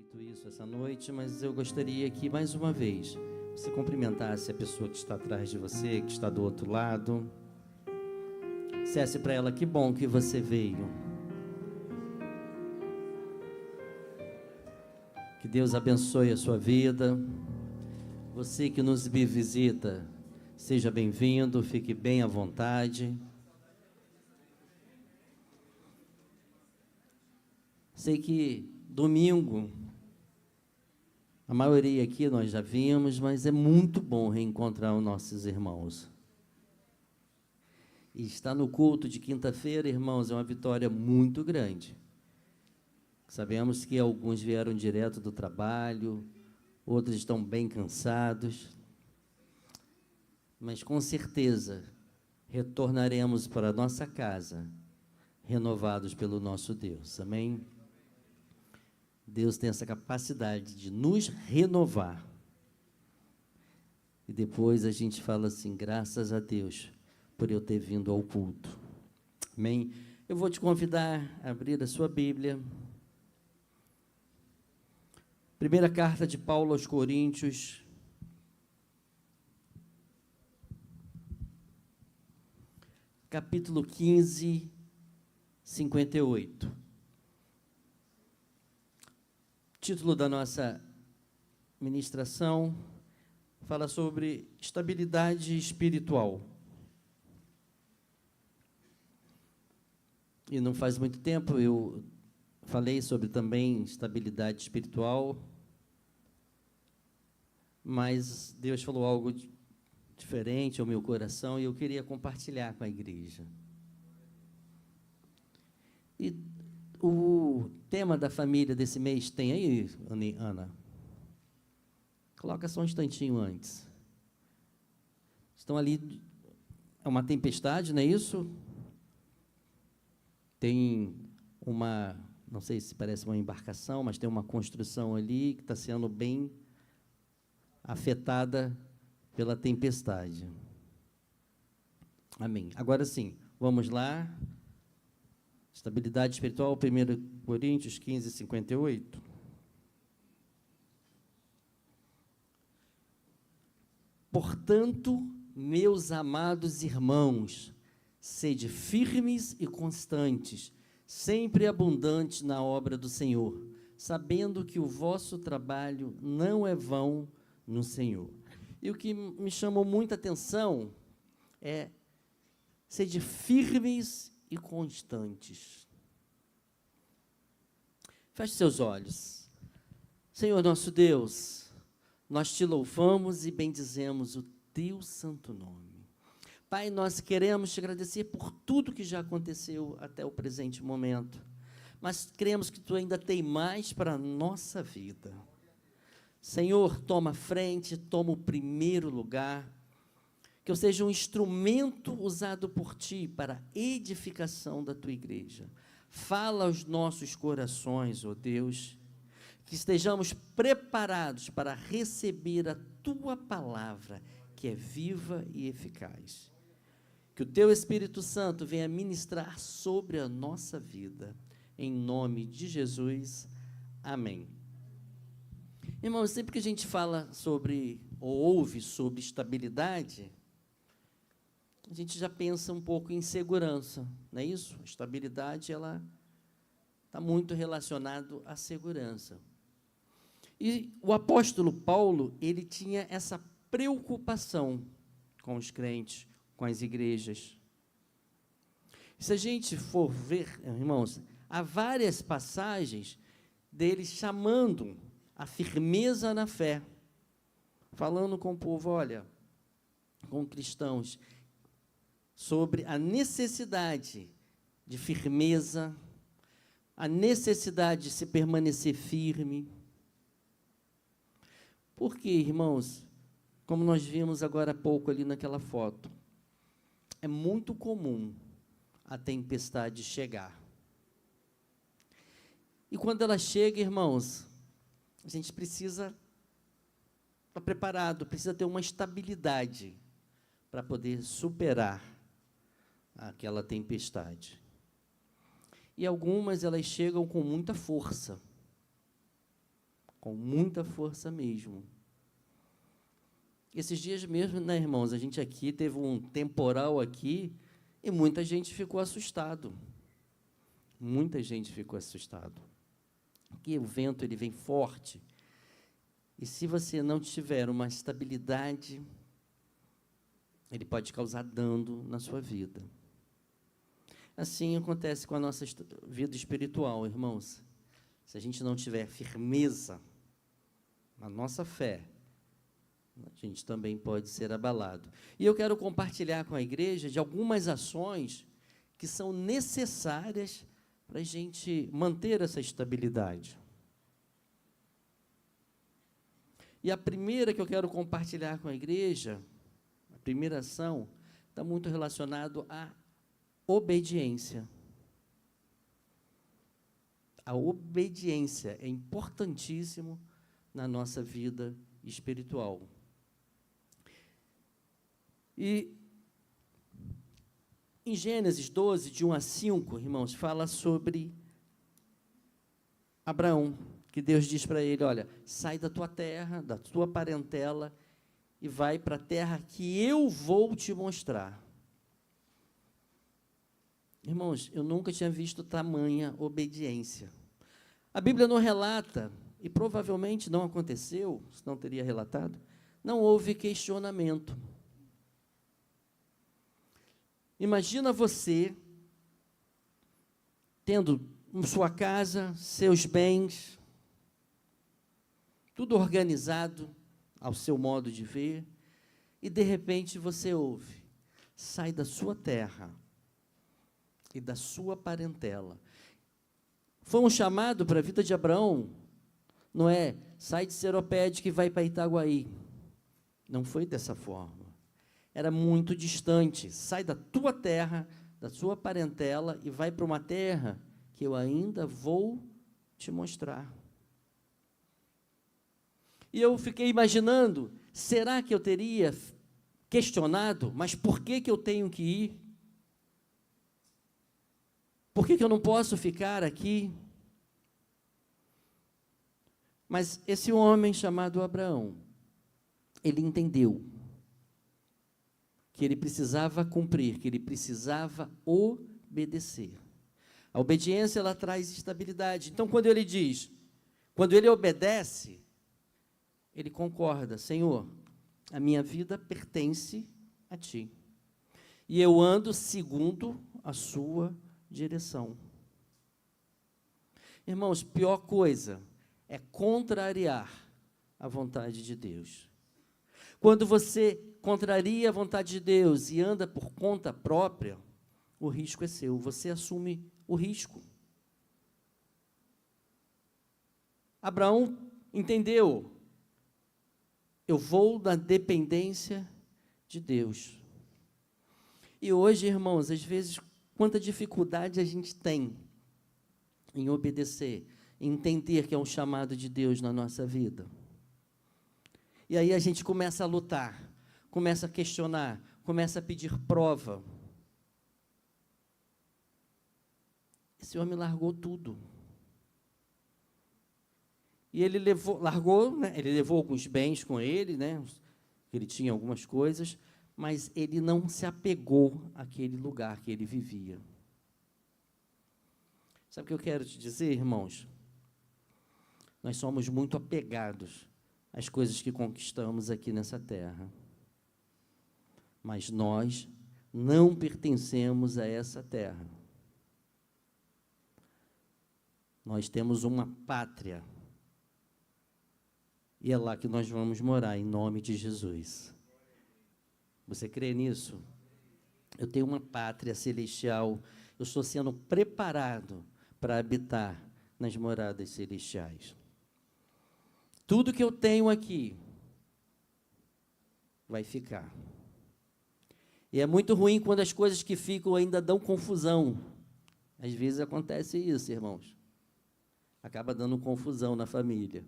feito isso essa noite, mas eu gostaria que, mais uma vez, você cumprimentasse a pessoa que está atrás de você, que está do outro lado. Dissesse para ela: que bom que você veio. Que Deus abençoe a sua vida. Você que nos visita, seja bem-vindo, fique bem à vontade. Sei que domingo, a maioria aqui nós já vimos, mas é muito bom reencontrar os nossos irmãos. E estar no culto de quinta-feira, irmãos, é uma vitória muito grande. Sabemos que alguns vieram direto do trabalho, outros estão bem cansados, mas com certeza retornaremos para a nossa casa, renovados pelo nosso Deus. Amém? Deus tem essa capacidade de nos renovar. E depois a gente fala assim: graças a Deus por eu ter vindo ao culto. Amém? Eu vou te convidar a abrir a sua Bíblia. Primeira carta de Paulo aos Coríntios, capítulo 15, 58. Título da nossa ministração fala sobre estabilidade espiritual. E não faz muito tempo eu falei sobre também estabilidade espiritual, mas Deus falou algo diferente ao meu coração e eu queria compartilhar com a igreja. E o tema da família desse mês tem aí, Ana? Coloca só um instantinho antes. Estão ali, é uma tempestade, não é isso? Tem uma, não sei se parece uma embarcação, mas tem uma construção ali que está sendo bem afetada pela tempestade. Amém. Agora sim, vamos lá. Estabilidade espiritual, 1 Coríntios 15, 58. Portanto, meus amados irmãos, sede firmes e constantes, sempre abundantes na obra do Senhor, sabendo que o vosso trabalho não é vão no Senhor. E o que me chamou muita atenção é: sede firmes e constantes. Feche seus olhos. Senhor nosso Deus, nós te louvamos e bendizemos o teu santo nome. Pai, nós queremos te agradecer por tudo que já aconteceu até o presente momento, mas cremos que tu ainda tem mais para a nossa vida. Senhor, toma a frente, toma o primeiro lugar, que eu seja um instrumento usado por Ti para a edificação da Tua igreja. Fala aos nossos corações, ó Deus, que estejamos preparados para receber a Tua palavra, que é viva e eficaz. Que o Teu Espírito Santo venha ministrar sobre a nossa vida, em nome de Jesus, amém. Irmãos, sempre que a gente fala sobre, ou ouve sobre estabilidade, a gente já pensa um pouco em segurança, não é isso? A estabilidade, ela está muito relacionada à segurança. E o apóstolo Paulo, ele tinha essa preocupação com os crentes, com as igrejas. Se a gente for ver, irmãos, há várias passagens dele chamando a firmeza na fé, falando com o povo, olha, com cristãos, sobre a necessidade de firmeza, a necessidade de se permanecer firme. Porque, irmãos, como nós vimos agora há pouco ali naquela foto, é muito comum a tempestade chegar. E quando ela chega, irmãos, a gente precisa estar preparado, precisa ter uma estabilidade para poder superar aquela tempestade. E algumas, elas chegam com muita força. com muita força mesmo. Esses dias mesmo, né, irmãos, a gente aqui teve um temporal aqui e muita gente ficou assustado. Muita gente ficou assustado. Porque o vento ele vem forte. E se você não tiver uma estabilidade, ele pode causar dano na sua vida. Assim acontece com a nossa vida espiritual, irmãos. Se a gente não tiver firmeza na nossa fé, a gente também pode ser abalado. E eu quero compartilhar com a igreja de algumas ações que são necessárias para a gente manter essa estabilidade. E a primeira que eu quero compartilhar com a igreja, a primeira ação, está muito relacionado à obediência. A obediência é importantíssimo na nossa vida espiritual. E em Gênesis 12, de 1 a 5, irmãos, fala sobre Abraão, que Deus diz para ele, olha, sai da tua terra, da tua parentela, e vai para a terra que eu vou te mostrar. Irmãos, eu nunca tinha visto tamanha obediência. A Bíblia não relata, e provavelmente não aconteceu, senão teria relatado, não houve questionamento. Imagina você tendo sua casa, seus bens, tudo organizado ao seu modo de ver, e de repente você ouve, sai da sua terra e da sua parentela. Foi um chamado para a vida de Abraão, não é, sai de Seropédica que vai para Itaguaí. Não foi dessa forma. Era muito distante. Sai da tua terra, da sua parentela e vai para uma terra que eu ainda vou te mostrar. E eu fiquei imaginando, será que eu teria questionado, mas por que eu tenho que ir? Por que eu não posso ficar aqui? Mas esse homem chamado Abraão, ele entendeu que ele precisava cumprir, que ele precisava obedecer. A obediência, ela traz estabilidade. Então, quando ele diz, quando ele obedece, ele concorda, Senhor, a minha vida pertence a Ti. E eu ando segundo a Sua direção. Irmãos, pior coisa é contrariar a vontade de Deus. Quando você contraria a vontade de Deus e anda por conta própria, o risco é seu, você assume o risco. Abraão entendeu, eu vou na dependência de Deus. E hoje, irmãos, às vezes, quanta dificuldade a gente tem em obedecer, em entender que é um chamado de Deus na nossa vida. E aí a gente começa a lutar, começa a questionar, começa a pedir prova. Esse homem largou tudo. E ele largou, né, ele levou alguns bens com ele, né, ele tinha algumas coisas, mas ele não se apegou àquele lugar que ele vivia. Sabe o que eu quero te dizer, irmãos? Nós somos muito apegados às coisas que conquistamos aqui nessa terra. Mas nós não pertencemos a essa terra. Nós temos uma pátria. E é lá que nós vamos morar, em nome de Jesus. Você crê nisso? Eu tenho uma pátria celestial. Eu estou sendo preparado para habitar nas moradas celestiais. Tudo que eu tenho aqui vai ficar. E é muito ruim quando as coisas que ficam ainda dão confusão. Às vezes acontece isso, irmãos. Acaba dando confusão na família.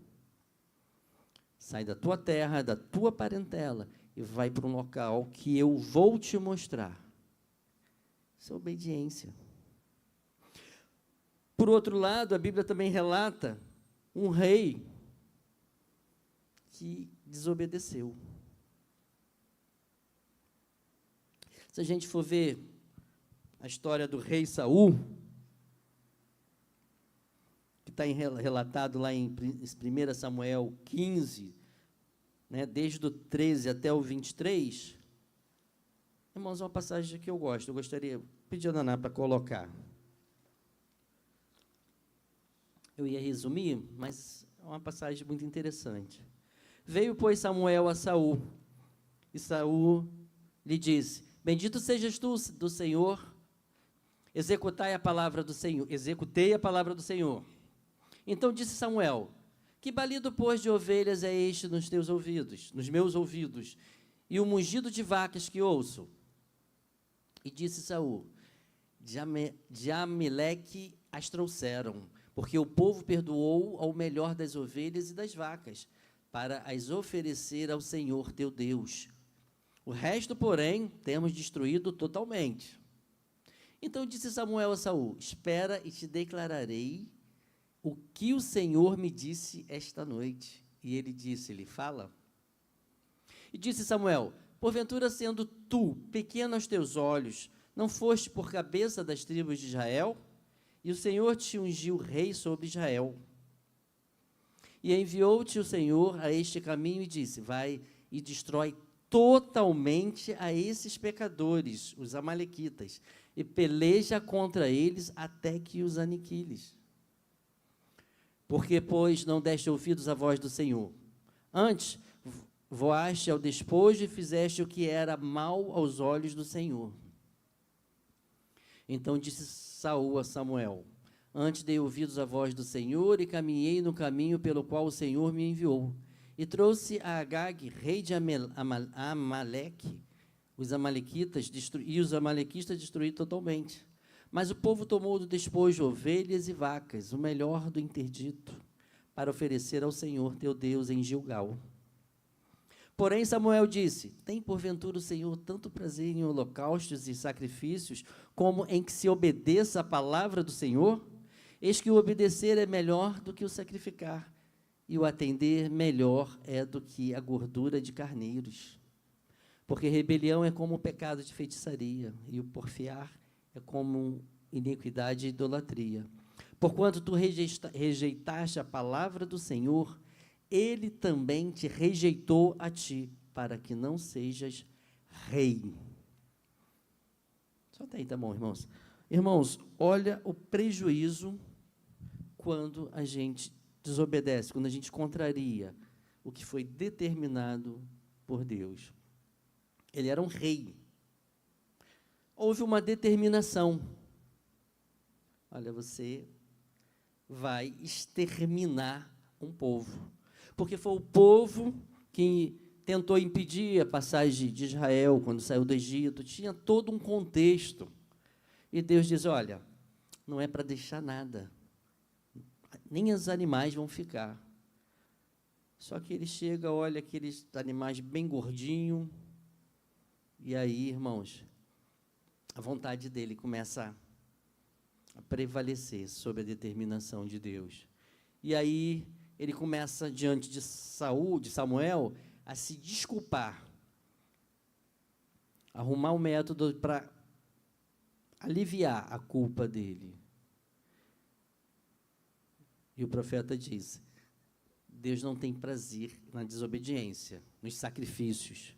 Sai da tua terra, da tua parentela e vai para um local que eu vou te mostrar. Isso é obediência. Por outro lado, a Bíblia também relata um rei que desobedeceu. Se a gente for ver a história do rei Saul, que está relatado lá em 1 Samuel 15, né, desde o 13 até o 23, irmãos, é uma passagem que eu gosto, eu gostaria, pedir a Naná para colocar. Eu ia resumir, mas é uma passagem muito interessante. Veio, pois, Samuel a Saul, e Saul lhe disse: Bendito sejas tu do Senhor, executei a palavra do Senhor. Então disse Samuel: Que balido, pois, de ovelhas é este nos teus ouvidos, nos meus ouvidos, e o mugido de vacas que ouço? E disse Saul: de Amaleque as trouxeram, porque o povo perdoou ao melhor das ovelhas e das vacas, para as oferecer ao Senhor teu Deus. O resto, porém, temos destruído totalmente. Então disse Samuel a Saul: Espera e te declararei o que o Senhor me disse esta noite. E ele disse-lhe: Fala. E disse Samuel: Porventura, sendo tu pequeno aos teus olhos, não foste por cabeça das tribos de Israel? E o Senhor te ungiu rei sobre Israel. E enviou-te o Senhor a este caminho e disse: Vai e destrói totalmente a esses pecadores, os amalequitas, e peleja contra eles até que os aniquiles. Porque, pois, não deste ouvidos à voz do Senhor? Antes, voaste ao despojo e fizeste o que era mal aos olhos do Senhor. Então disse Saul a Samuel: Antes dei ouvidos à voz do Senhor e caminhei no caminho pelo qual o Senhor me enviou. E trouxe a Agag, rei de Amaleque, os amalequitas, e os amalequistas destruí totalmente. Mas o povo tomou do despojo ovelhas e vacas, o melhor do interdito, para oferecer ao Senhor teu Deus em Gilgal. Porém Samuel disse: Tem porventura o Senhor tanto prazer em holocaustos e sacrifícios, como em que se obedeça a palavra do Senhor? Eis que o obedecer é melhor do que o sacrificar, e o atender melhor é do que a gordura de carneiros. Porque rebelião é como o pecado de feitiçaria, e o porfiar é como iniquidade e idolatria. Porquanto tu rejeitaste a palavra do Senhor, ele também te rejeitou a ti, para que não sejas rei. Só até aí, tá bom, irmãos? Irmãos, olha o prejuízo quando a gente desobedece, quando a gente contraria o que foi determinado por Deus. Ele era um rei. Houve uma determinação. Olha, você vai exterminar um povo. Porque foi o povo que tentou impedir a passagem de Israel quando saiu do Egito. Tinha todo um contexto. E Deus diz: olha, não é para deixar nada. Nem os animais vão ficar. Só que ele chega, olha aqueles animais bem gordinhos, e aí, irmãos, a vontade dele começa a prevalecer sobre a determinação de Deus. E aí, ele começa, diante de Samuel, a se desculpar, arrumar um método para aliviar a culpa dele. E o profeta diz: Deus não tem prazer na desobediência, nos sacrifícios.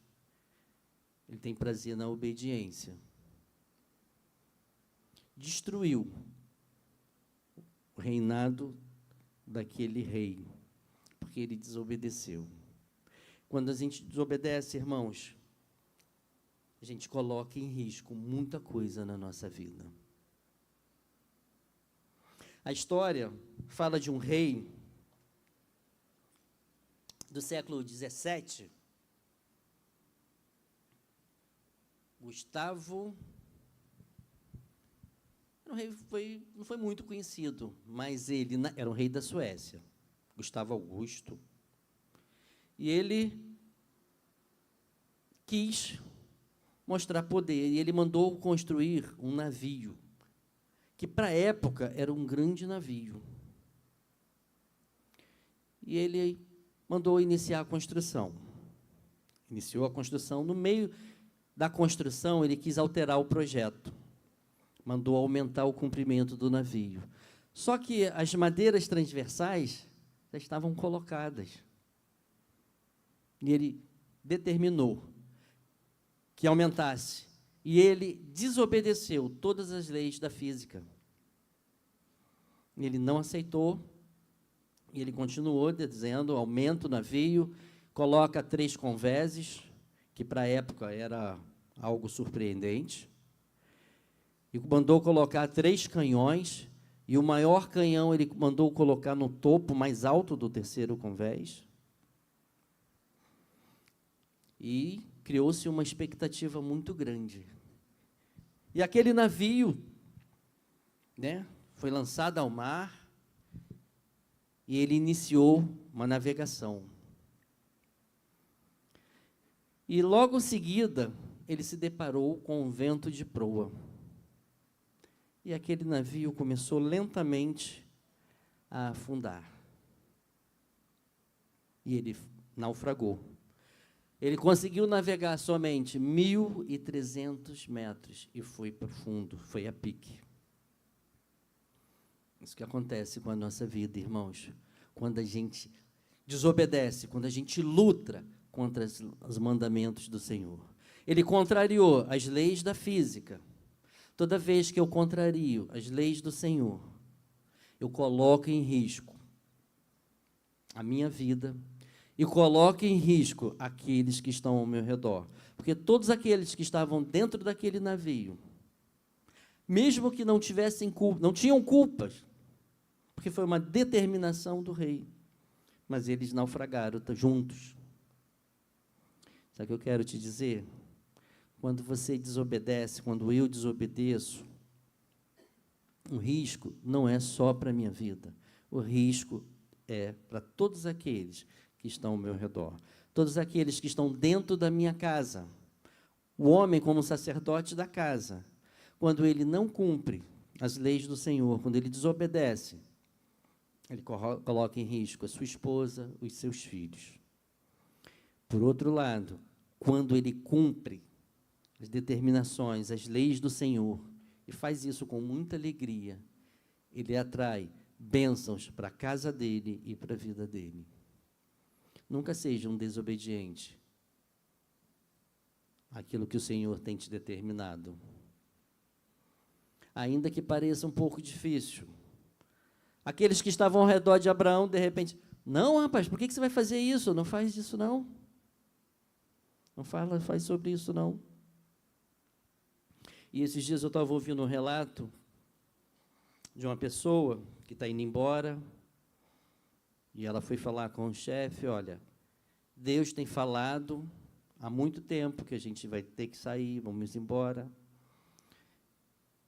Ele tem prazer na obediência. Destruiu o reinado daquele rei, porque ele desobedeceu. Quando a gente desobedece, irmãos, a gente coloca em risco muita coisa na nossa vida. A história fala de um rei do século XVII, Gustavo. O rei não foi muito conhecido, mas ele era um rei da Suécia, Gustavo Augusto. E ele quis mostrar poder, e ele mandou construir um navio, que para a época era um grande navio. E ele mandou iniciar a construção. Iniciou a construção. No meio da construção, ele quis alterar o projeto. Mandou aumentar o comprimento do navio. Só que as madeiras transversais já estavam colocadas. E ele determinou que aumentasse. E ele desobedeceu todas as leis da física. Ele não aceitou, e ele continuou dizendo, aumenta o navio, coloca 3 convéses, que para a época era algo surpreendente, e mandou colocar 3 canhões, e o maior canhão ele mandou colocar no topo mais alto do 3º convés, e criou-se uma expectativa muito grande. E aquele navio, né, foi lançado ao mar, e ele iniciou uma navegação. E logo em seguida, ele se deparou com um vento de proa. E aquele navio começou lentamente a afundar. E ele naufragou. Ele conseguiu navegar somente 1.300 metros e foi para o fundo, foi a pique. Isso que acontece com a nossa vida, irmãos. Quando a gente desobedece, quando a gente luta contra os mandamentos do Senhor. Ele contrariou as leis da física. Toda vez que eu contrario as leis do Senhor, eu coloco em risco a minha vida e coloco em risco aqueles que estão ao meu redor. Porque todos aqueles que estavam dentro daquele navio, mesmo que não tivessem culpa, não tinham culpas, porque foi uma determinação do rei, mas eles naufragaram juntos. Sabe o que eu quero te dizer? Quando você desobedece, quando eu desobedeço, o risco não é só para a minha vida, o risco é para todos aqueles que estão ao meu redor, todos aqueles que estão dentro da minha casa. O homem, como sacerdote da casa, quando ele não cumpre as leis do Senhor, quando ele desobedece, ele coloca em risco a sua esposa, os seus filhos. Por outro lado, quando ele cumpre as determinações, as leis do Senhor, e faz isso com muita alegria, ele atrai bênçãos para a casa dele e para a vida dele. Nunca seja um desobediente àquilo que o Senhor tem te determinado. Ainda que pareça um pouco difícil. Aqueles que estavam ao redor de Abraão, de repente, não, rapaz, por que você vai fazer isso? Não faz isso, não. Não faz sobre isso, não. E esses dias eu estava ouvindo um relato de uma pessoa que está indo embora, e ela foi falar com o chefe, olha, Deus tem falado há muito tempo que a gente vai ter que sair, vamos embora.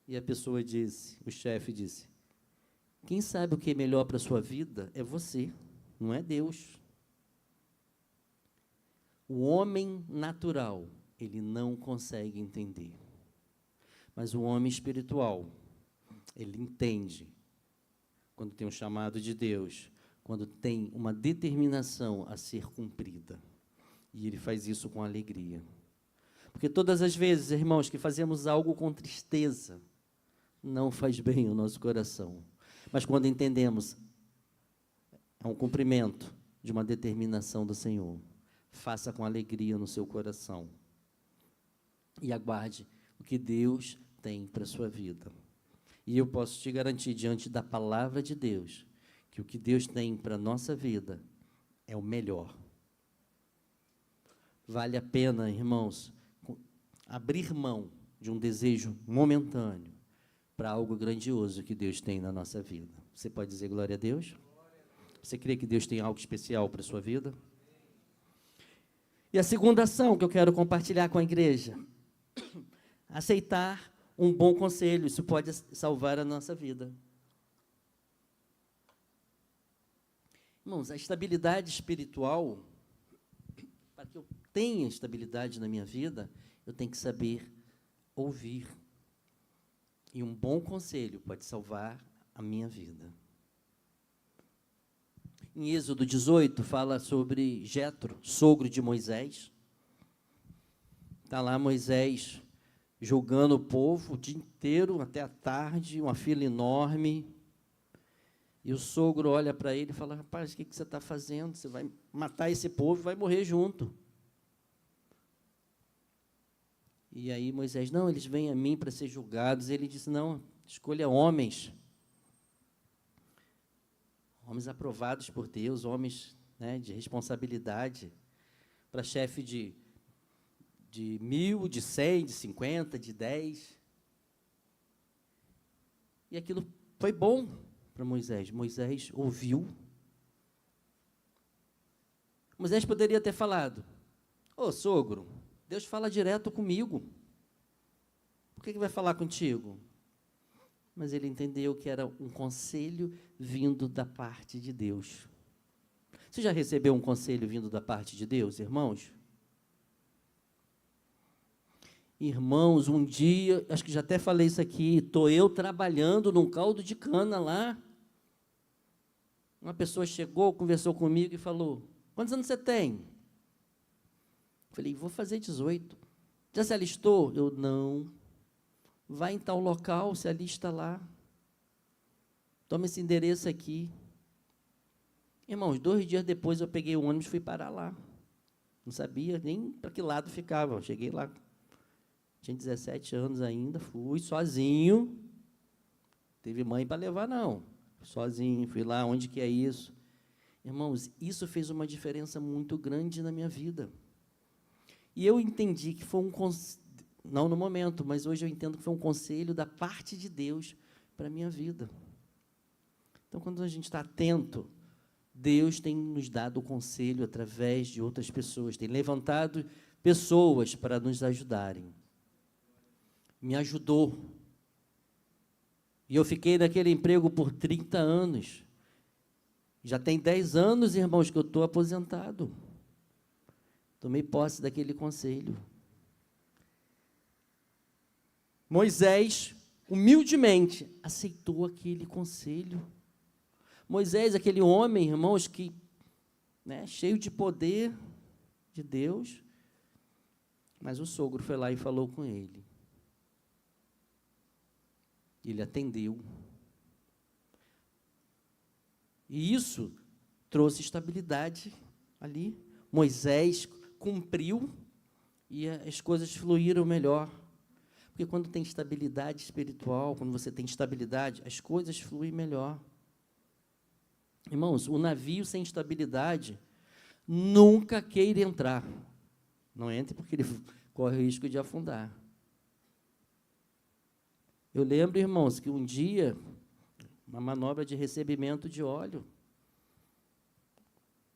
E a pessoa disse, o chefe disse, quem sabe o que é melhor para a sua vida é você, não é Deus. O homem natural, ele não consegue entender. Mas o homem espiritual, ele entende quando tem um chamado de Deus, quando tem uma determinação a ser cumprida. E ele faz isso com alegria. Porque todas as vezes, irmãos, que fazemos algo com tristeza, não faz bem ao nosso coração. Mas quando entendemos, é um cumprimento de uma determinação do Senhor. Faça com alegria no seu coração. E aguarde o que Deus tem para a sua vida. E eu posso te garantir, diante da palavra de Deus, que o que Deus tem para a nossa vida é o melhor. Vale a pena, irmãos, abrir mão de um desejo momentâneo para algo grandioso que Deus tem na nossa vida. Você pode dizer glória a Deus? Você crê que Deus tem algo especial para a sua vida? E a segunda ação que eu quero compartilhar com a igreja, aceitar um bom conselho, isso pode salvar a nossa vida. Irmãos, a estabilidade espiritual, para que eu tenha estabilidade na minha vida, eu tenho que saber ouvir. E um bom conselho pode salvar a minha vida. Em Êxodo 18, fala sobre Jetro, sogro de Moisés. Está lá Moisés julgando o povo o dia inteiro, até a tarde, uma fila enorme. E o sogro olha para ele e fala: rapaz, o que você está fazendo? Você vai matar esse povo e vai morrer junto. E aí Moisés: não, eles vêm a mim para ser julgados. Ele disse: não, escolha homens. Homens aprovados por Deus, homens, né, de responsabilidade, para chefe de 1.000, de 100, de 50, de 10. E aquilo foi bom para Moisés. Moisés ouviu. Moisés poderia ter falado: ô sogro, Deus fala direto comigo. Por que vai falar contigo? Mas ele entendeu que era um conselho vindo da parte de Deus. Você já recebeu um conselho vindo da parte de Deus, irmãos? Irmãos, um dia, acho que já até falei isso aqui, estou eu trabalhando num caldo de cana lá. Uma pessoa chegou, conversou comigo e falou: quantos anos você tem? Falei: vou fazer 18. Já se alistou? Eu: não. Vai em tal local, se alista lá. Toma esse endereço aqui. Irmãos, 2 dias depois eu peguei o ônibus e fui parar lá. Não sabia nem para que lado ficava. Eu cheguei lá, tinha 17 anos ainda, fui sozinho. Teve mãe para levar, não. Sozinho, fui lá, onde que é isso? Irmãos, isso fez uma diferença muito grande na minha vida. E eu entendi que foi não no momento, mas hoje eu entendo que foi um conselho da parte de Deus para a minha vida. Então, quando a gente está atento, Deus tem nos dado o conselho através de outras pessoas, tem levantado pessoas para nos ajudarem. Me ajudou. E eu fiquei naquele emprego por 30 anos. Já tem 10 anos, irmãos, que eu estou aposentado. Tomei posse daquele conselho. Moisés, humildemente, aceitou aquele conselho. Moisés, aquele homem, irmãos, que, né, cheio de poder de Deus, mas o sogro foi lá e falou com ele. Ele atendeu. E isso trouxe estabilidade ali. Moisés cumpriu e as coisas fluíram melhor. Porque quando tem estabilidade espiritual, quando você tem estabilidade, as coisas fluem melhor. Irmãos, o navio sem estabilidade nunca queira entrar. Não entre porque ele corre o risco de afundar. Eu lembro, irmãos, que um dia, uma manobra de recebimento de óleo,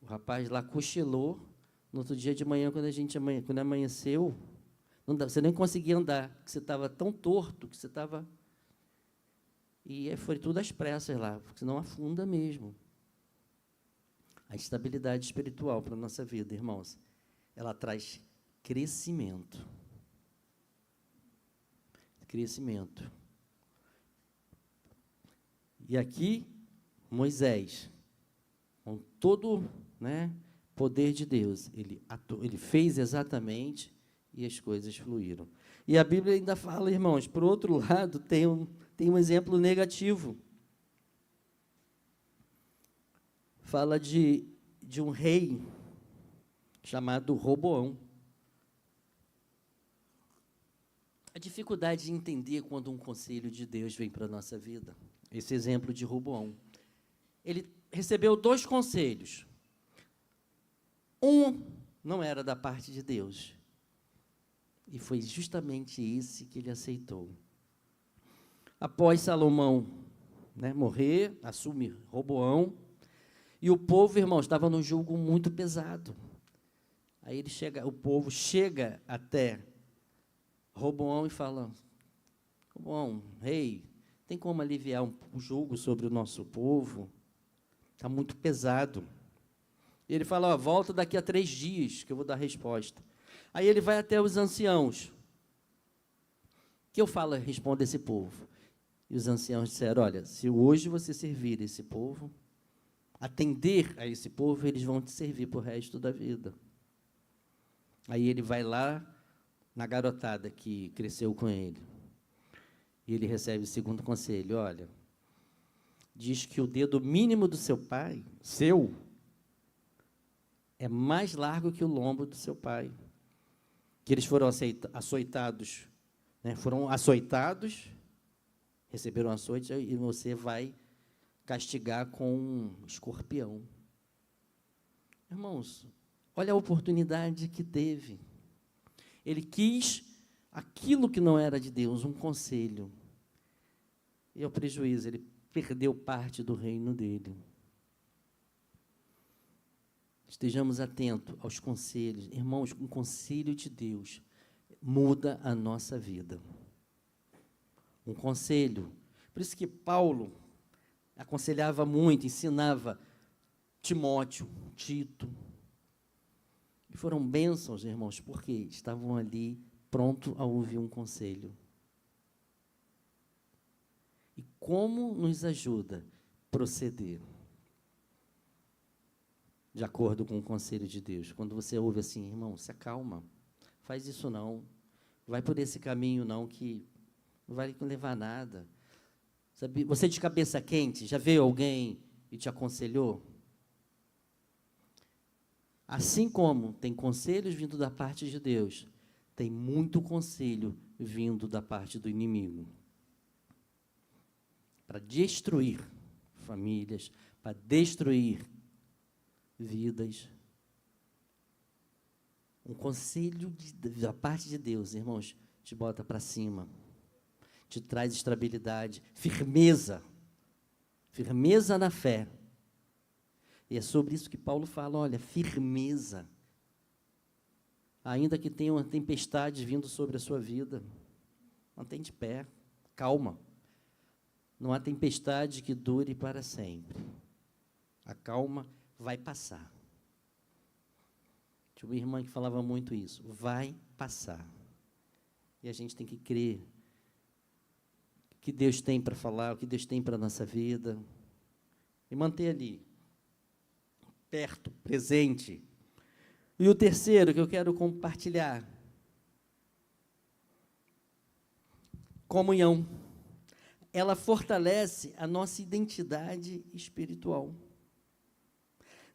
o rapaz lá cochilou. No outro dia de manhã, quando amanheceu, você nem conseguia andar, porque você estava tão torto, que você estava... E foi tudo às pressas lá, porque senão afunda mesmo. A estabilidade espiritual para a nossa vida, irmãos, ela traz crescimento. Crescimento. E aqui, Moisés, com todo, né, poder de Deus, ele fez exatamente e as coisas fluíram. E a Bíblia ainda fala, irmãos, por outro lado, tem um exemplo negativo. Fala de um rei chamado Roboão. A dificuldade de entender quando um conselho de Deus vem para a nossa vida. Esse exemplo de Roboão. Ele recebeu 2 conselhos. Um não era da parte de Deus. E foi justamente esse que ele aceitou. Após Salomão, né, morrer, assume Roboão. E o povo, irmãos, estava num jugo muito pesado. Aí o povo chega até Roboão e fala: Roboão, rei, tem como aliviar o jugo sobre o nosso povo? Está muito pesado. E ele fala: volta daqui a 3 dias, que eu vou dar a resposta. Aí ele vai até os anciãos. O que eu falo, responde esse povo. E os anciãos disseram: olha, se hoje você servir esse povo, atender a esse povo, eles vão te servir para o resto da vida. Aí ele vai lá na garotada que cresceu com ele, e ele recebe o segundo conselho: olha, diz que o dedo mínimo do seu pai, é mais largo que o lombo do seu pai. Que eles foram açoitados, né? Foram açoitados, receberam açoite, e você vai castigar com um escorpião. Irmãos, olha a oportunidade que teve. Ele quis aquilo que não era de Deus, um conselho. E ao prejuízo, ele perdeu parte do reino dele. Estejamos atentos aos conselhos. Irmãos, um conselho de Deus muda a nossa vida. Um conselho. Por isso que Paulo aconselhava muito, ensinava Timóteo, Tito. E foram bênçãos, irmãos, porque estavam ali prontos a ouvir um conselho. E como nos ajuda a proceder de acordo com o conselho de Deus? Quando você ouve assim: irmão, se acalma, faz isso não, vai por esse caminho não, que não vai levar a nada. Sabe, você de cabeça quente, já veio alguém e te aconselhou? Assim como tem conselhos vindo da parte de Deus, tem muito conselho vindo da parte do inimigo, para destruir famílias, para destruir vidas. Um conselho da parte de Deus, irmãos, te bota para cima, te traz estabilidade, firmeza na fé. E é sobre isso que Paulo fala: olha, firmeza. Ainda que tenha uma tempestade vindo sobre a sua vida, mantém de pé, calma. Não há tempestade que dure para sempre. A calma vai passar. Tinha uma irmã que falava muito isso: vai passar. E a gente tem que crer o que Deus tem para falar, o que Deus tem para a nossa vida, e manter ali, perto, presente. E o terceiro que eu quero compartilhar: comunhão. Ela fortalece a nossa identidade espiritual,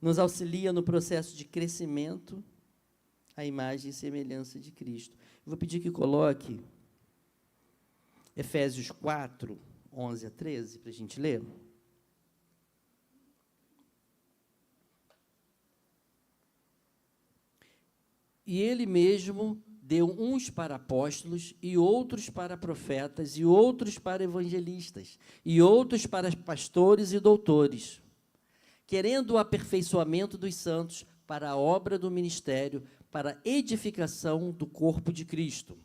nos auxilia no processo de crescimento à imagem e semelhança de Cristo. Eu vou pedir que coloque Efésios 4, 11 a 13, para a gente ler. E ele mesmo deu uns para apóstolos, e outros para profetas, e outros para evangelistas, e outros para pastores e doutores, querendo o aperfeiçoamento dos santos para a obra do ministério, para a edificação do corpo de Cristo,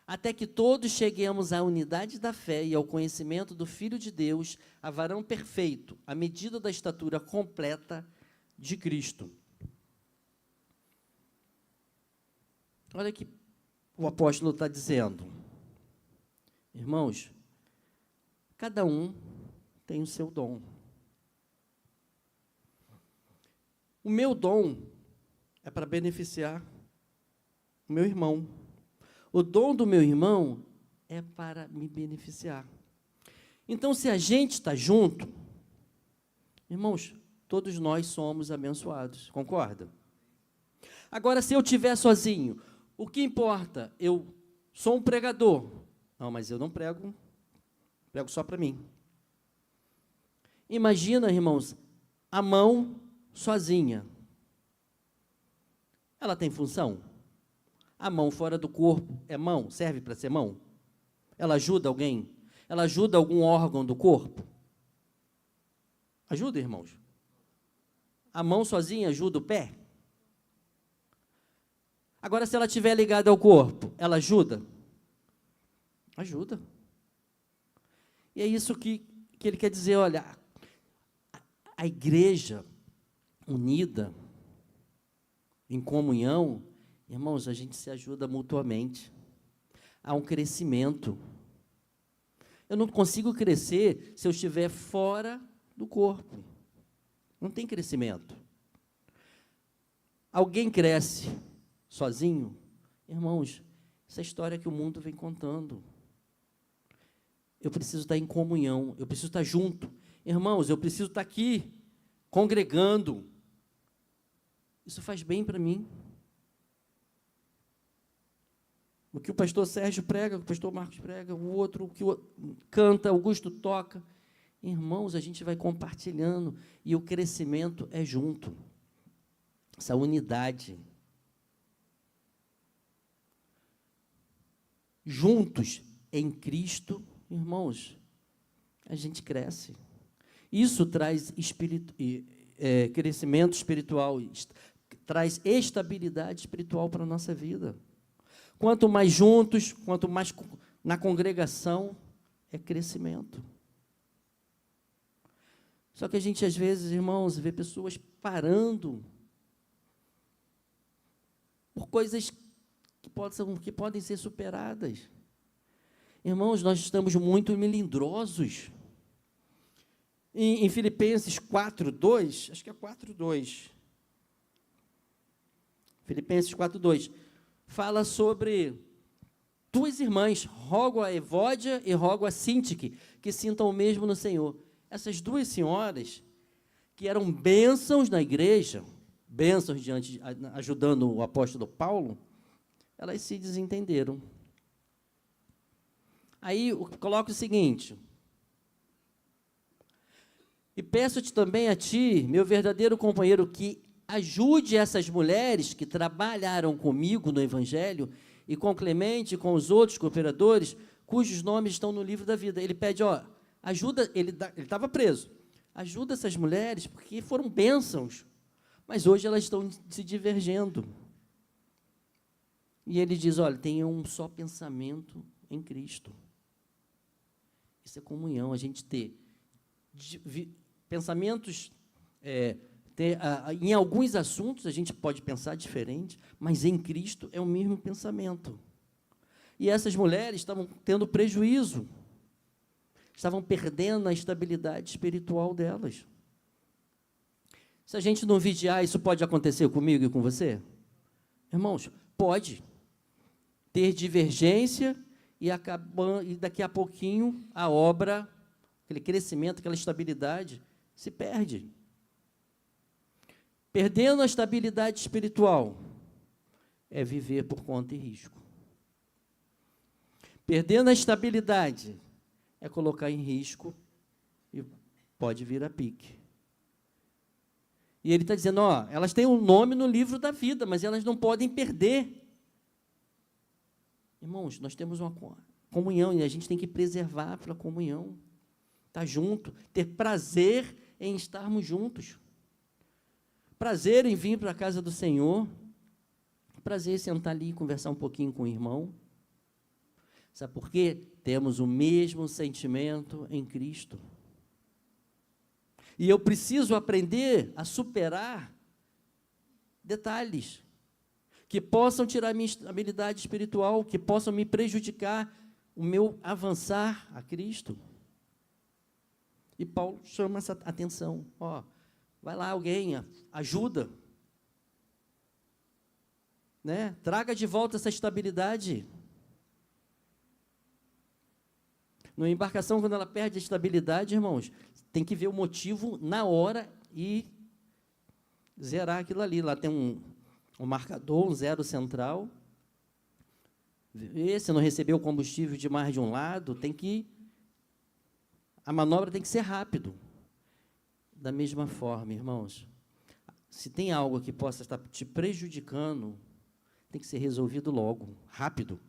até que todos cheguemos à unidade da fé e ao conhecimento do Filho de Deus, a varão perfeito, à medida da estatura completa de Cristo. Olha que o apóstolo está dizendo: irmãos, cada um tem o seu dom. O meu dom é para beneficiar o meu irmão. O dom do meu irmão é para me beneficiar. Então, se a gente está junto, irmãos, todos nós somos abençoados, concorda? Agora, se eu estiver sozinho, o que importa? Eu sou um pregador. Não, mas eu não prego só para mim. Imagina, irmãos, a mão sozinha. Ela tem função? A mão fora do corpo é mão? Serve para ser mão? Ela ajuda alguém? Ela ajuda algum órgão do corpo? Ajuda, irmãos? A mão sozinha ajuda o pé? Agora, se ela estiver ligada ao corpo, ela ajuda? Ajuda. E é isso que ele quer dizer: olha, a igreja unida, em comunhão, irmãos, a gente se ajuda mutuamente. Há um crescimento. Eu não consigo crescer se eu estiver fora do corpo. Não tem crescimento. Alguém cresce sozinho? Irmãos, essa história que o mundo vem contando. Eu preciso estar em comunhão, eu preciso estar junto. Irmãos, eu preciso estar aqui, congregando. Isso faz bem para mim. O que o pastor Sérgio prega, o pastor Marcos prega, o outro, o que canta, Augusto toca. Irmãos, a gente vai compartilhando e o crescimento é junto. Essa unidade. Juntos em Cristo, irmãos, a gente cresce. Isso traz crescimento espiritual, traz estabilidade espiritual para a nossa vida. Quanto mais juntos, quanto mais na congregação, é crescimento. Só que a gente, às vezes, irmãos, vê pessoas parando por coisas que podem ser superadas. Irmãos, nós estamos muito melindrosos. Em Filipenses 4:2, acho que é 4:2. Filipenses 4:2. Fala sobre duas irmãs, rogo a Evódia e rogo a Sintique, que sintam o mesmo no Senhor. Essas duas senhoras, que eram bênçãos na igreja, bênçãos ajudando o apóstolo Paulo, elas se desentenderam. Aí coloca o seguinte: e peço-te também a ti, meu verdadeiro companheiro, que ajude essas mulheres que trabalharam comigo no Evangelho e com Clemente e com os outros cooperadores, cujos nomes estão no livro da vida. Ele pede, ajuda, ele estava preso, ajuda essas mulheres, porque foram bênçãos, mas hoje elas estão se divergendo. E ele diz, olha, tenham um só pensamento em Cristo. Isso é comunhão, a gente ter pensamentos, em alguns assuntos a gente pode pensar diferente, mas em Cristo é o mesmo pensamento. E essas mulheres estavam tendo prejuízo, estavam perdendo a estabilidade espiritual delas. Se a gente não vigiar, isso pode acontecer comigo e com você? Irmãos, pode ter divergência e daqui a pouquinho a obra, aquele crescimento, aquela estabilidade, se perde. Perdendo a estabilidade espiritual é viver por conta e risco. Perdendo a estabilidade é colocar em risco e pode vir a pique. E ele está dizendo, elas têm um nome no livro da vida, mas elas não podem perder. Irmãos, nós temos uma comunhão e a gente tem que preservar pela comunhão. Estar junto, ter prazer em estarmos juntos. Prazer em vir para a casa do Senhor. Prazer em sentar ali e conversar um pouquinho com o irmão. Sabe por quê? Temos o mesmo sentimento em Cristo. E eu preciso aprender a superar detalhes que possam tirar minha estabilidade espiritual, que possam me prejudicar o meu avançar a Cristo. E Paulo chama essa atenção. Vai lá alguém, ajuda. Né? Traga de volta essa estabilidade. Na embarcação, quando ela perde a estabilidade, irmãos, tem que ver o motivo na hora e zerar aquilo ali. Lá tem um marcador, um zero central. Se não recebeu combustível de mais de um lado, a manobra tem que ser rápido. Da mesma forma, irmãos, se tem algo que possa estar te prejudicando, tem que ser resolvido logo, rápido.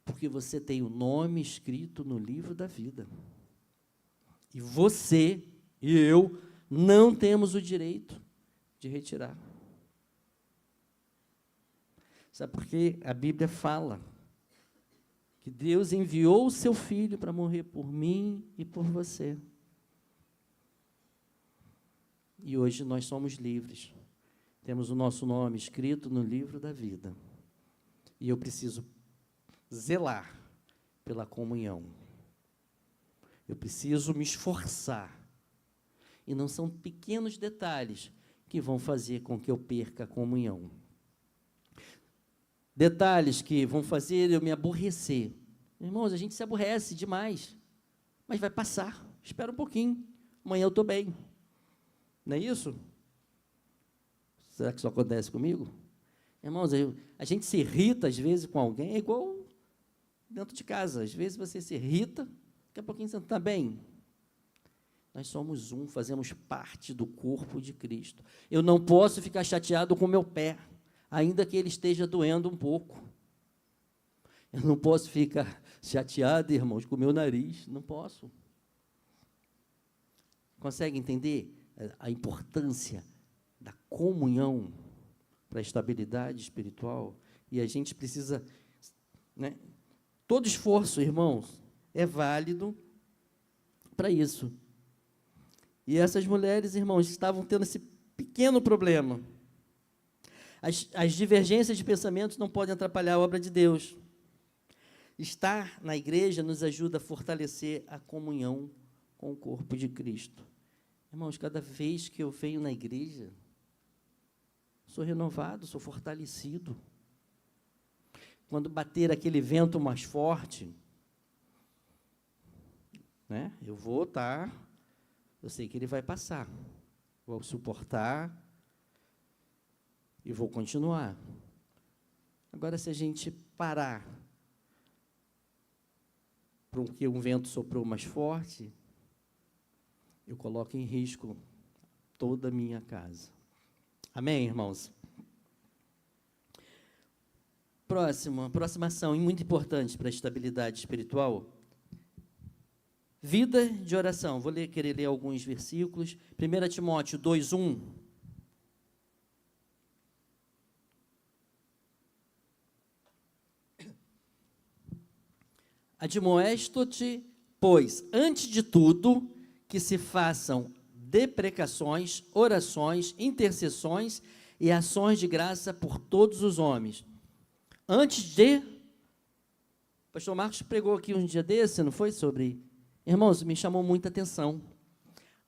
Porque você tem o nome escrito no livro da vida. E você e eu não temos o direito de retirar. Sabe por quê? A Bíblia fala que Deus enviou o seu Filho para morrer por mim e por você. E hoje nós somos livres. Temos o nosso nome escrito no livro da vida. E eu preciso zelar pela comunhão. Eu preciso me esforçar E não são pequenos detalhes que vão fazer com que eu perca a comunhão. Detalhes que vão fazer eu me aborrecer. Irmãos, a gente se aborrece demais, mas vai passar. Espera um pouquinho, amanhã eu estou bem. Não é isso? Será que isso acontece comigo? Irmãos, a gente se irrita às vezes com alguém, é igual dentro de casa. Às vezes você se irrita, daqui a pouquinho você não está bem. Nós somos um, fazemos parte do corpo de Cristo. Eu não posso ficar chateado com o meu pé, ainda que ele esteja doendo um pouco. Eu não posso ficar chateado, irmãos, com o meu nariz. Não posso. Consegue entender a importância da comunhão para a estabilidade espiritual? E a gente precisa, né? Todo esforço, irmãos, é válido para isso. E essas mulheres, irmãos, estavam tendo esse pequeno problema. As divergências de pensamentos não podem atrapalhar a obra de Deus. Estar na igreja nos ajuda a fortalecer a comunhão com o corpo de Cristo. Irmãos, cada vez que eu venho na igreja, sou renovado, sou fortalecido. Quando bater aquele vento mais forte, né, eu sei que ele vai passar, vou suportar e vou continuar. Agora, se a gente parar, porque um vento soprou mais forte, eu coloco em risco toda a minha casa. Amém, irmãos? Próxima ação, muito importante para a estabilidade espiritual. Vida de oração. Vou querer ler alguns versículos. 1 Timóteo 2:1. Admoesto-te, pois, antes de tudo, que se façam deprecações, orações, intercessões e ações de graça por todos os homens. Antes de... O pastor Marcos pregou aqui um dia desse, não foi? Sobre... Irmãos, me chamou muita atenção.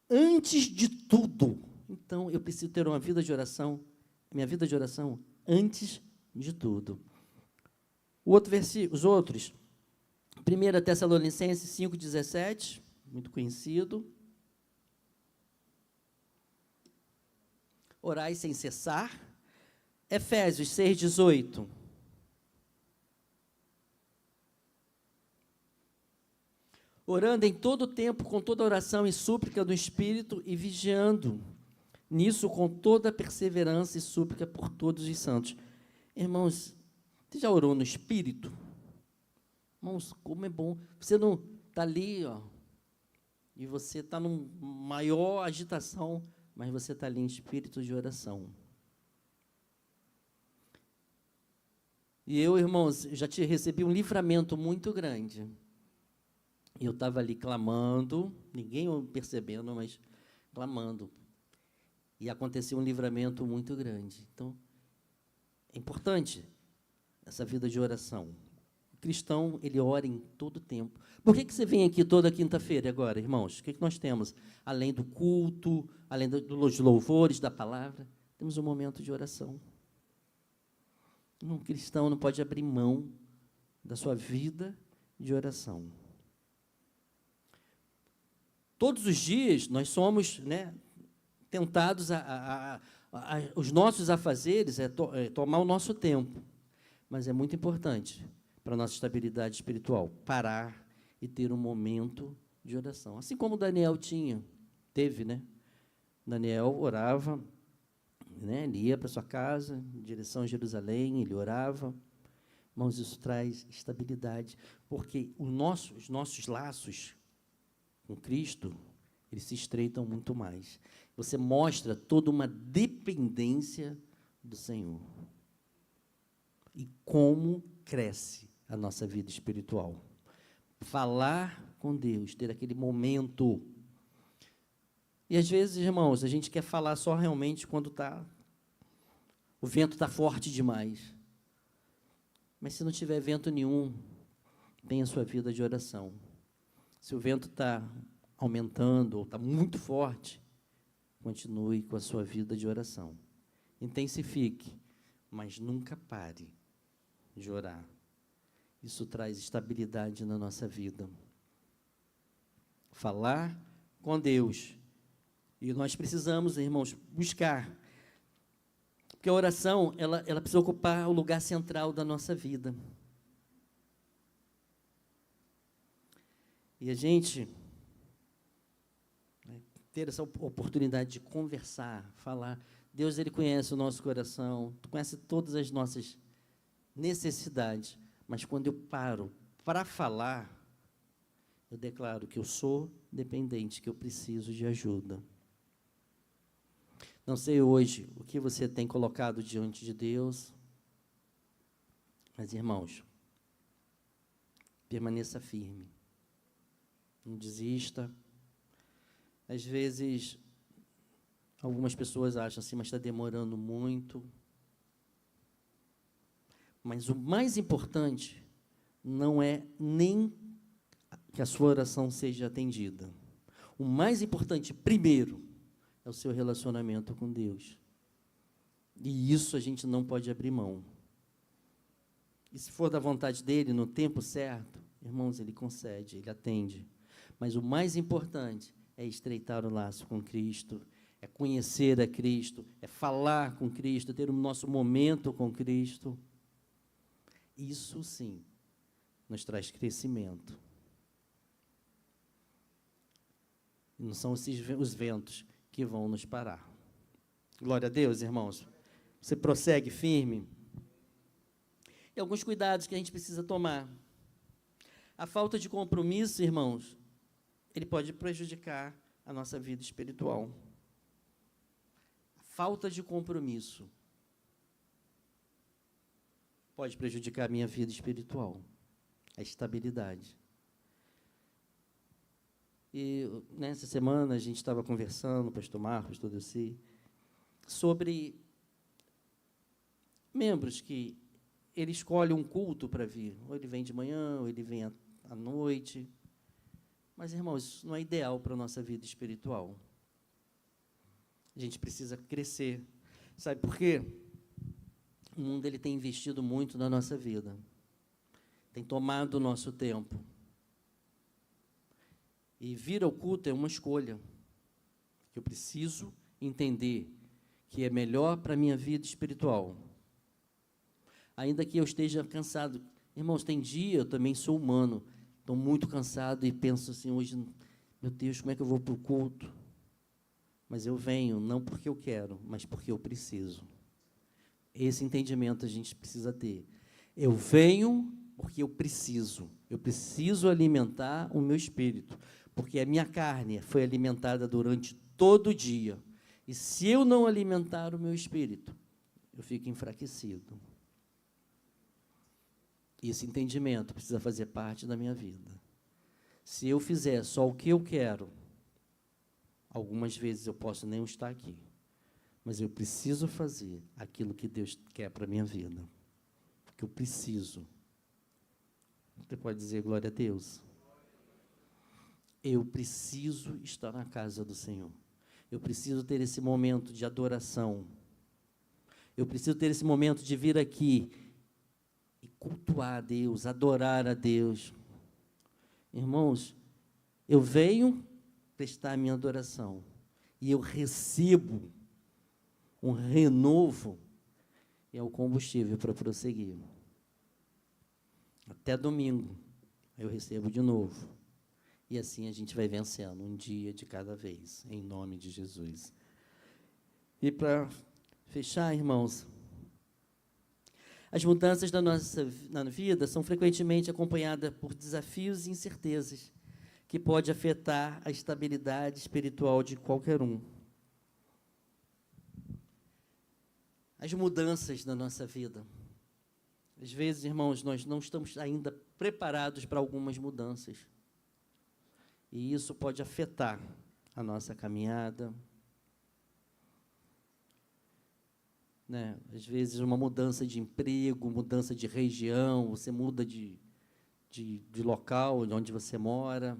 Antes de tudo. Então, eu preciso ter uma vida de oração, minha vida de oração, antes de tudo. Os outros... 1 Tessalonicenses 5,17, muito conhecido. Orai sem cessar. Efésios 6,18. Orando em todo tempo, com toda oração e súplica do Espírito, e vigiando nisso com toda perseverança e súplica por todos os santos. Irmãos, você já orou no Espírito? Irmãos, como é bom. Você não está ali, ó, e você está numa maior agitação, mas você está ali em espírito de oração. E eu, irmãos, já recebi um livramento muito grande. E eu estava ali clamando, ninguém percebendo, mas clamando. E aconteceu um livramento muito grande. Então, é importante essa vida de oração. O cristão, ele ora em todo tempo. Por que você vem aqui toda quinta-feira agora, irmãos? O que nós temos? Além do culto, além dos louvores, da palavra, temos um momento de oração. Um cristão não pode abrir mão da sua vida de oração. Todos os dias nós somos, né, tentados os nossos afazeres, tomar o nosso tempo. Mas é muito importante para a nossa estabilidade espiritual, parar e ter um momento de oração. Assim como Daniel teve, né? Daniel orava, né? Ele ia para sua casa, em direção a Jerusalém, ele orava. Irmãos, isso traz estabilidade, porque os nossos laços com Cristo, eles se estreitam muito mais. Você mostra toda uma dependência do Senhor. E como cresce a nossa vida espiritual. Falar com Deus, ter aquele momento. E às vezes, irmãos, a gente quer falar só realmente quando o vento está forte demais. Mas se não tiver vento nenhum, tenha a sua vida de oração. Se o vento está aumentando ou está muito forte, continue com a sua vida de oração. Intensifique, mas nunca pare de orar. Isso traz estabilidade na nossa vida. Falar com Deus. E nós precisamos, irmãos, buscar. Porque a oração, ela precisa ocupar o lugar central da nossa vida. E a gente ter essa oportunidade de conversar, falar. Deus, Ele conhece o nosso coração, conhece todas as nossas necessidades. Mas quando eu paro para falar, eu declaro que eu sou dependente, que eu preciso de ajuda. Não sei hoje o que você tem colocado diante de Deus, mas, irmãos, permaneça firme. Não desista. Às vezes, algumas pessoas acham assim, mas está demorando muito. Mas o mais importante não é nem que a sua oração seja atendida. O mais importante, primeiro, é o seu relacionamento com Deus. E isso a gente não pode abrir mão. E se for da vontade dEle, no tempo certo, irmãos, Ele concede, Ele atende. Mas o mais importante é estreitar o laço com Cristo, é conhecer a Cristo, é falar com Cristo, ter o nosso momento com Cristo. Isso, sim, nos traz crescimento. E não são os ventos que vão nos parar. Glória a Deus, irmãos. Você prossegue firme. E alguns cuidados que a gente precisa tomar. A falta de compromisso, irmãos, ele pode prejudicar a nossa vida espiritual. A falta de compromisso pode prejudicar a minha vida espiritual, a estabilidade. E nessa semana a gente estava conversando, pastor Marcos, todo esse, sobre membros que ele escolhe um culto para vir. Ou ele vem de manhã, ou ele vem à noite. Mas, irmãos, isso não é ideal para a nossa vida espiritual. A gente precisa crescer. Sabe por quê? O mundo ele tem investido muito na nossa vida. Tem tomado o nosso tempo. E vir ao culto é uma escolha. Eu preciso entender que é melhor para a minha vida espiritual. Ainda que eu esteja cansado. Irmãos, tem dia, eu também sou humano. Estou muito cansado e penso assim, hoje, meu Deus, como é que eu vou para o culto? Mas eu venho, não porque eu quero, mas porque eu preciso. Esse entendimento a gente precisa ter. Eu venho porque eu preciso. Eu preciso alimentar o meu espírito. Porque a minha carne foi alimentada durante todo o dia. E se eu não alimentar o meu espírito, eu fico enfraquecido. Esse entendimento precisa fazer parte da minha vida. Se eu fizer só o que eu quero, algumas vezes eu posso nem estar aqui, mas eu preciso fazer aquilo que Deus quer para a minha vida. Porque eu preciso. Você pode dizer glória a Deus? Eu preciso estar na casa do Senhor. Eu preciso ter esse momento de adoração. Eu preciso ter esse momento de vir aqui e cultuar a Deus, adorar a Deus. Irmãos, eu venho prestar a minha adoração e eu recebo um renovo e é o combustível para prosseguir. Até domingo eu recebo de novo. E assim a gente vai vencendo, um dia de cada vez, em nome de Jesus. E para fechar, irmãos, as mudanças da nossa vida são frequentemente acompanhadas por desafios e incertezas que podem afetar a estabilidade espiritual de qualquer um. As mudanças da nossa vida. Às vezes, irmãos, nós não estamos ainda preparados para algumas mudanças. E isso pode afetar a nossa caminhada. Né? Às vezes, uma mudança de emprego, mudança de região, você muda de local onde você mora,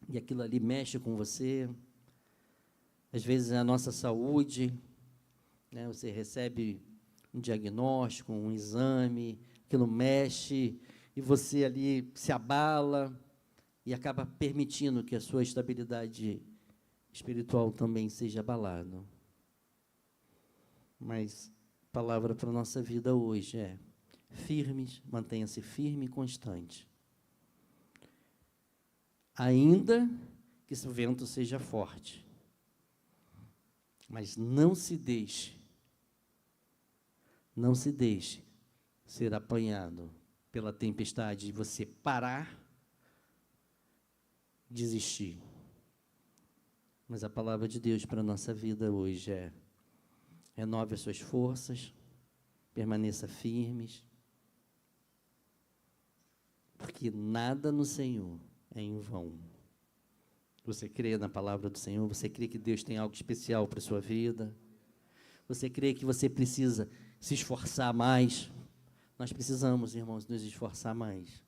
e aquilo ali mexe com você. Às vezes é a nossa saúde, né? Você recebe um diagnóstico, um exame, aquilo mexe, e você ali se abala e acaba permitindo que a sua estabilidade espiritual também seja abalada. Mas a palavra para a nossa vida hoje é: firmes, mantenha-se firme e constante. Ainda que o vento seja forte, mas não se deixe ser apanhado pela tempestade e você parar, desistir. Mas a palavra de Deus para a nossa vida hoje é: renove as suas forças, permaneça firmes, porque nada no Senhor é em vão. Você crê na palavra do Senhor? Você crê que Deus tem algo especial para a sua vida? Você crê que você precisa se esforçar mais? Nós precisamos, irmãos, nos esforçar mais.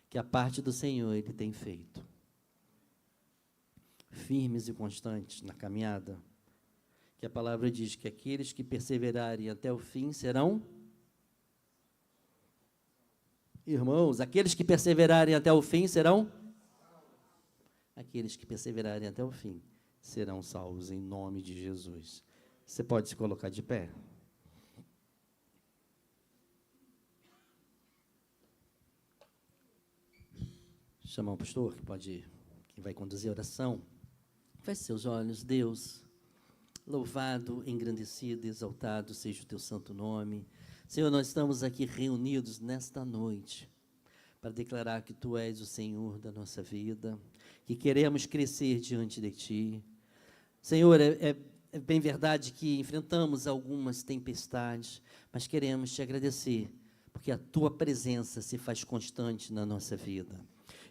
Que a parte do Senhor Ele tem feito. Firmes e constantes na caminhada. Que a palavra diz que aqueles que perseverarem até o fim serão... Irmãos, aqueles que perseverarem até o fim serão... Aqueles que perseverarem até o fim serão salvos em nome de Jesus. Você pode se colocar de pé? Chamar o pastor, que vai conduzir a oração. Feche seus olhos. Deus, louvado, engrandecido, exaltado seja o teu santo nome. Senhor, nós estamos aqui reunidos nesta noite para declarar que tu és o Senhor da nossa vida, que queremos crescer diante de ti. Senhor, é bem verdade que enfrentamos algumas tempestades, mas queremos te agradecer, porque a tua presença se faz constante na nossa vida.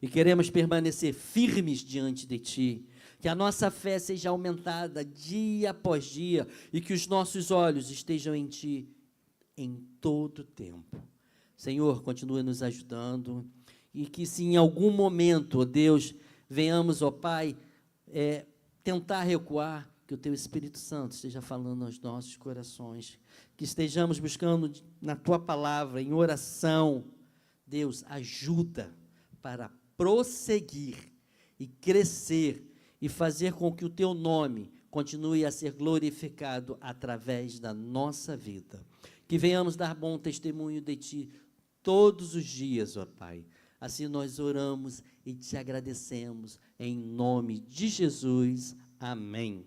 E queremos permanecer firmes diante de ti, que a nossa fé seja aumentada dia após dia e que os nossos olhos estejam em ti em todo o tempo. Senhor, continue nos ajudando e que se em algum momento, ó Deus, venhamos, ó Pai, tentar recuar, que o Teu Espírito Santo esteja falando aos nossos corações, que estejamos buscando na Tua palavra, em oração. Deus, ajuda para prosseguir e crescer e fazer com que o Teu nome continue a ser glorificado através da nossa vida. Que venhamos dar bom testemunho de Ti todos os dias, ó Pai. Assim nós oramos e Te agradecemos em nome de Jesus. Amém.